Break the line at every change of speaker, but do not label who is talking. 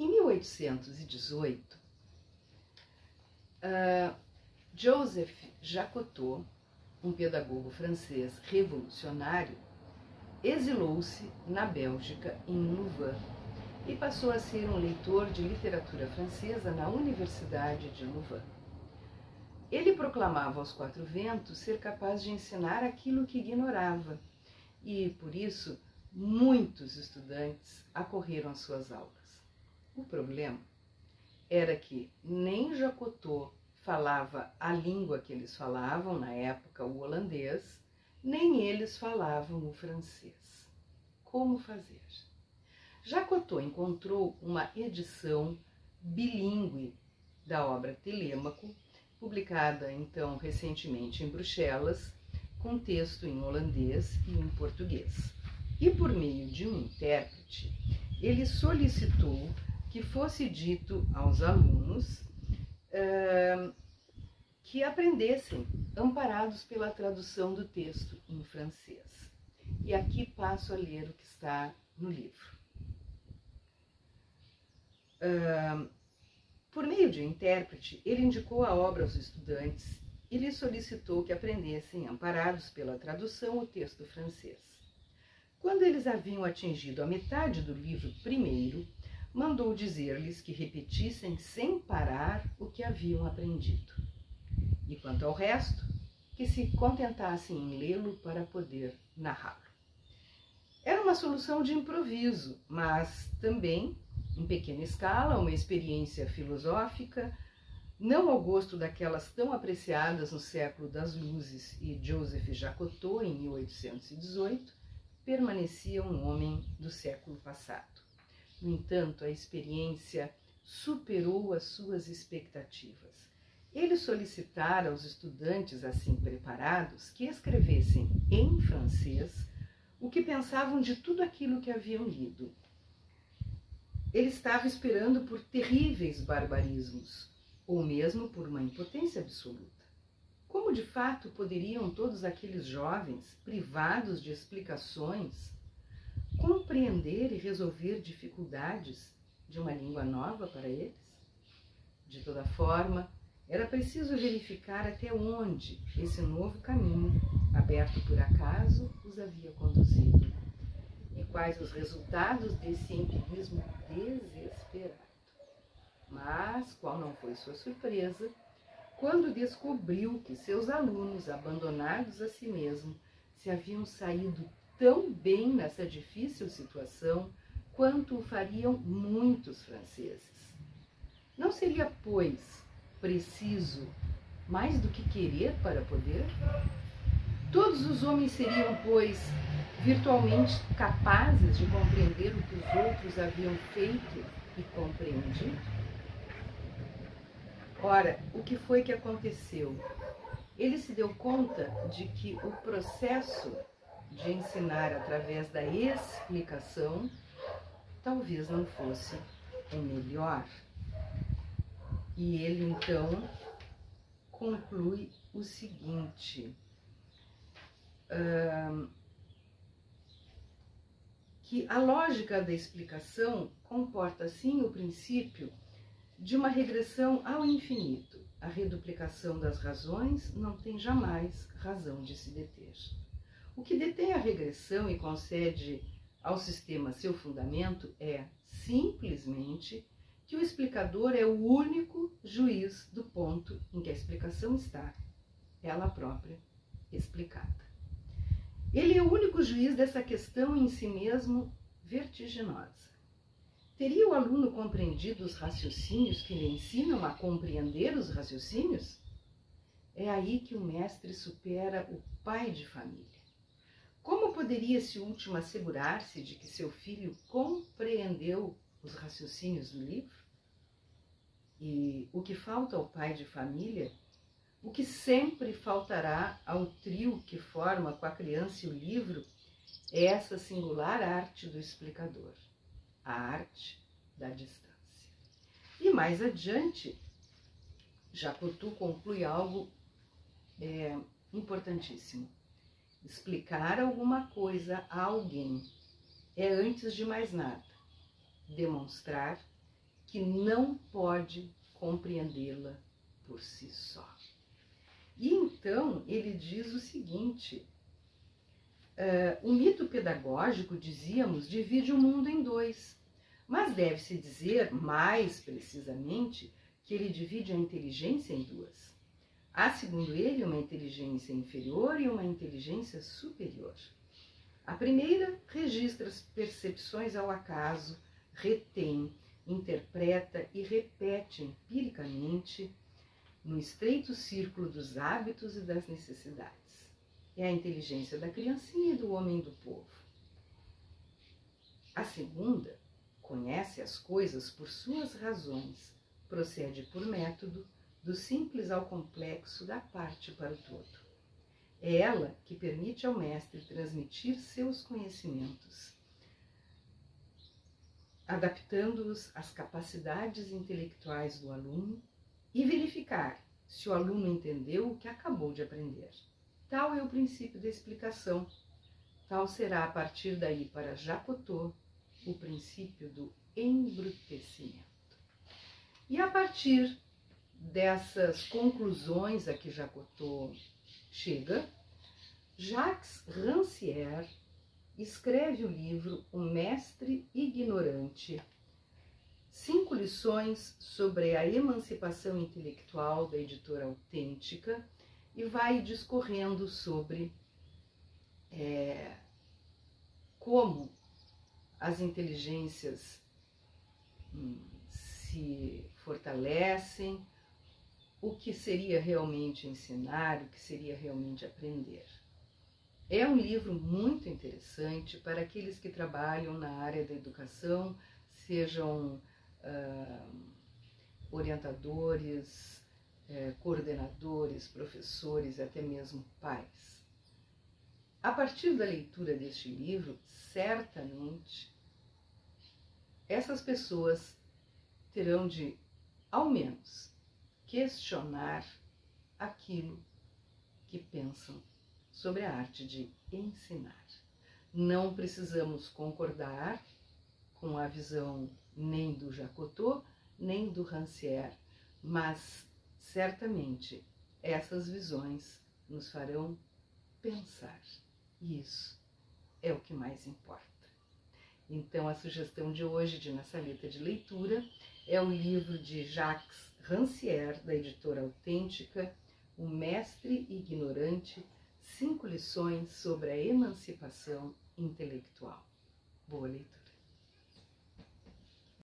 Em 1818, Joseph Jacotot, um pedagogo francês revolucionário, exilou-se na Bélgica, em Louvain, e passou a ser um leitor de literatura francesa na Universidade de Louvain. Ele proclamava aos quatro ventos ser capaz de ensinar aquilo que ignorava, e, por isso, muitos estudantes acorreram às suas aulas. O problema era que nem Jacotot falava a língua que eles falavam, na época o holandês, nem eles falavam o francês. Como fazer? Jacotot encontrou uma edição bilíngue da obra Telêmaco, publicada então recentemente em Bruxelas, com texto em holandês e em português. E por meio de um intérprete, ele solicitou que fosse dito aos alunos que aprendessem, amparados pela tradução do texto em francês. E aqui passo a ler o que está no livro. Por meio de um intérprete, ele indicou a obra aos estudantes e lhes solicitou que aprendessem, amparados pela tradução, o texto francês. Quando eles haviam atingido a metade do livro primeiro, mandou dizer-lhes que repetissem sem parar o que haviam aprendido. E quanto ao resto, que se contentassem em lê-lo para poder narrá-lo. Era uma solução de improviso, mas também, em pequena escala, uma experiência filosófica, não ao gosto daquelas tão apreciadas no século das luzes e Joseph Jacotot, em 1818, permanecia um homem do século passado. No entanto, a experiência superou as suas expectativas. Ele solicitara aos estudantes assim preparados que escrevessem em francês o que pensavam de tudo aquilo que haviam lido. Ele estava esperando por terríveis barbarismos, ou mesmo por uma impotência absoluta. Como de fato poderiam todos aqueles jovens, privados de explicações, compreender e resolver dificuldades de uma língua nova para eles? De toda forma, era preciso verificar até onde esse novo caminho, aberto por acaso, os havia conduzido, e quais os resultados desse empirismo desesperado. Mas qual não foi sua surpresa quando descobriu que seus alunos, abandonados a si mesmos, se haviam saído tão bem nessa difícil situação quanto o fariam muitos franceses. Não seria, pois, preciso mais do que querer para poder? Todos os homens seriam, pois, virtualmente capazes de compreender o que os outros haviam feito e compreendido? Ora, o que foi que aconteceu? Ele se deu conta de que o processo de ensinar através da explicação talvez não fosse o melhor. E ele então conclui o seguinte, que a lógica da explicação comporta assim o princípio de uma regressão ao infinito. A reduplicação das razões não tem jamais razão de se deter. O que detém a regressão e concede ao sistema seu fundamento é, simplesmente, que o explicador é o único juiz do ponto em que a explicação está, ela própria, explicada. Ele é o único juiz dessa questão em si mesmo vertiginosa. Teria o aluno compreendido os raciocínios que lhe ensinam a compreender os raciocínios? É aí que o mestre supera o pai de família. Como poderia esse último assegurar-se de que seu filho compreendeu os raciocínios do livro? E o que falta ao pai de família, o que sempre faltará ao trio que forma com a criança e o livro, é essa singular arte do explicador, a arte da distância. E mais adiante, Jacotot conclui algo importantíssimo. Explicar alguma coisa a alguém é, antes de mais nada, demonstrar que não pode compreendê-la por si só. E então ele diz o seguinte: o mito pedagógico, dizíamos, divide o mundo em dois, mas deve-se dizer, mais precisamente, que ele divide a inteligência em duas. Há, segundo ele, uma inteligência inferior e uma inteligência superior. A primeira registra as percepções ao acaso, retém, interpreta e repete empiricamente no estreito círculo dos hábitos e das necessidades. É a inteligência da criancinha e do homem do povo. A segunda conhece as coisas por suas razões, procede por método, do simples ao complexo, da parte para o todo. É ela que permite ao mestre transmitir seus conhecimentos, adaptando-os às capacidades intelectuais do aluno e verificar se o aluno entendeu o que acabou de aprender. Tal é o princípio da explicação. Tal será, a partir daí, para Jacotot, o princípio do embrutecimento. E a partir dessas conclusões a que Jacotot chega, Jacques Rancière escreve o livro O Mestre Ignorante, 5 lições sobre a emancipação intelectual, da editora Autêntica, e vai discorrendo sobre como as inteligências se fortalecem, o que seria realmente ensinar, o que seria realmente aprender. É um livro muito interessante para aqueles que trabalham na área da educação, sejam orientadores, coordenadores, professores e até mesmo pais. A partir da leitura deste livro, certamente, essas pessoas terão de, ao menos, questionar aquilo que pensam sobre a arte de ensinar. Não precisamos concordar com a visão nem do Jacotot, nem do Rancière, mas certamente essas visões nos farão pensar. E isso é o que mais importa. Então, a sugestão de hoje de Na Saleta de Leitura é o livro de Jacques Rancière, da editora Autêntica, O Mestre Ignorante, 5 lições sobre a emancipação intelectual. Boa leitura.